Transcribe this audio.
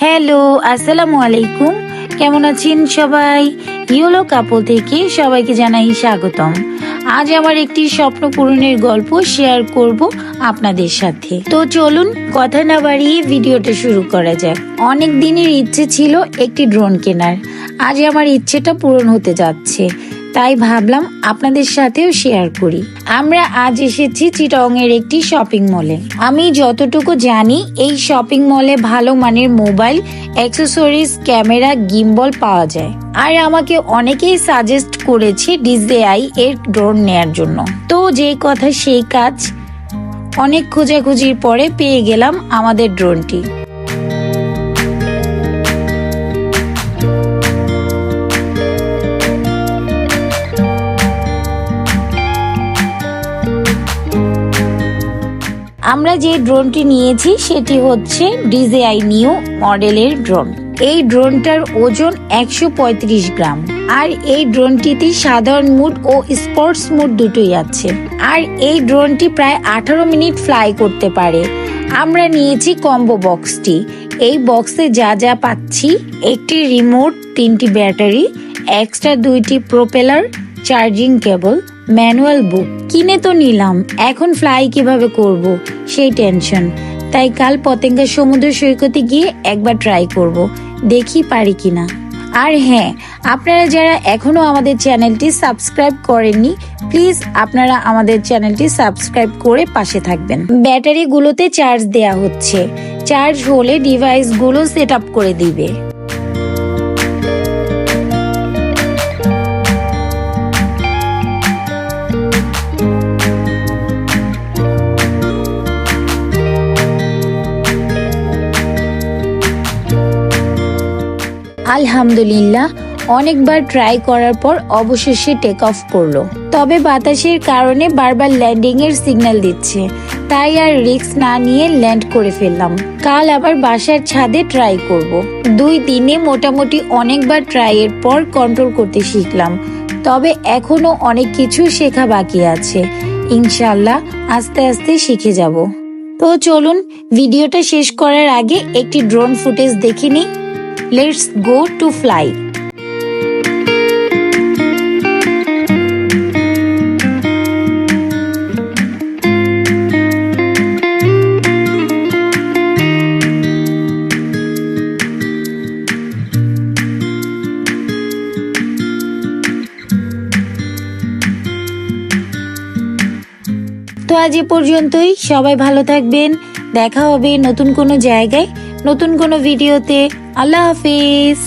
Hello, আসসালামু আলাইকুম। কেমন আছেন সবাই? ইয়োলো কাপল থেকে সবাইকে জানাই স্বাগতম। আজ আমার একটি স্বপ্ন পূরণের গল্প শেয়ার করব আপনাদের সাথে। তো চলুন কথা না বাড়িয়ে ভিডিওটা শুরু করা যাক। অনেক দিনের ইচ্ছে ছিল একটি ড্রোন কেনার। আজ আমার ইচ্ছেটা পূরণ হতে যাচ্ছে, তাই ভাবলাম আপনাদের সাথেও শেয়ার করি। আমরা আজ এসেছি চিটং এর একটি শপিং মলে। আমি যতটুকু জানি এই শপিং মলে ভালো মানের মোবাইল, অ্যাক্সেসরিজ, ক্যামেরা, গিম্বল পাওয়া যায়। আর আমাকে অনেকেই সাজেস্ট করেছে DJI এর ড্রোন নেয়ার জন্য। তো যে কথা সেই কাজ, অনেক খোঁজাখুঁজির পরে পেয়ে গেলাম আমাদের ড্রোনটি। আমরা যে ড্রোনটি নিয়েছি সেটি হচ্ছে DJI নিউ মডেলের ড্রোন। এই ড্রোনটার ওজন 135 গ্রাম। আর এই ড্রোনটিতে সাধারণ মুড ও স্পোর্টস মুড দুটোই আছে। আর এই ড্রোনটি প্রায় 18 মিনিট ফ্লাই করতে পারে। আমরা নিয়েছি কম্বো বক্সটি। এই বক্সে যা যা পাচ্ছি: একটি রিমোট, 3টি ব্যাটারি, এক্সট্রা 2টি প্রোপেলার, চার্জিং কেবল, ম্যানুয়াল বুক। কিনে তো নিলাম, এখন ফ্লাই কিভাবে করব সেই টেনশন। তাই কাল পতেঙ্গা সমুদ্র সৈকতে গিয়ে একবার ট্রাই করব, দেখি পারি কিনা। আর হ্যাঁ, আপনারা যারা এখনো আমাদের চ্যানেলটি সাবস্ক্রাইব করেননি, প্লিজ আপনারা আমাদের চ্যানেলটি সাবস্ক্রাইব করে পাশে থাকবেন। ব্যাটারিগুলোতে চার্জ দেয়া হচ্ছে, চার্জ হলে ডিভাইসগুলো সেট আপ করে দিবে। আলহামদুলিল্লাহ, অনেকবার ট্রাই করার পর অবশেষে টেক অফ করলো। তবে বাতাসের কারণে বারবার ল্যান্ডিং এর সিগন্যাল দিচ্ছে, তাই আর রিস্ক না নিয়ে ল্যান্ড করে ফেললাম। কাল আবার বাসার ছাদে ট্রাই করব। 2 দিনে মোটামুটি অনেকবার ট্রাই এর পর কন্ট্রোল করতে শিখলাম। তবে এখনো অনেক কিছু শেখা বাকি আছে। ইনশাআল্লাহ আস্তে আস্তে শিখে যাব। তো চলুন ভিডিওটা শেষ করার আগে একটি ড্রোন ফুটেজ দেখে নিই। Let's go to fly. তো আজ এ পর্যন্তই। সবাই ভালো থাকবেন। দেখা হবে নতুন কোনো জায়গায়, নতুন কোনো ভিডিওতে। আল্লাহ হাফিজ।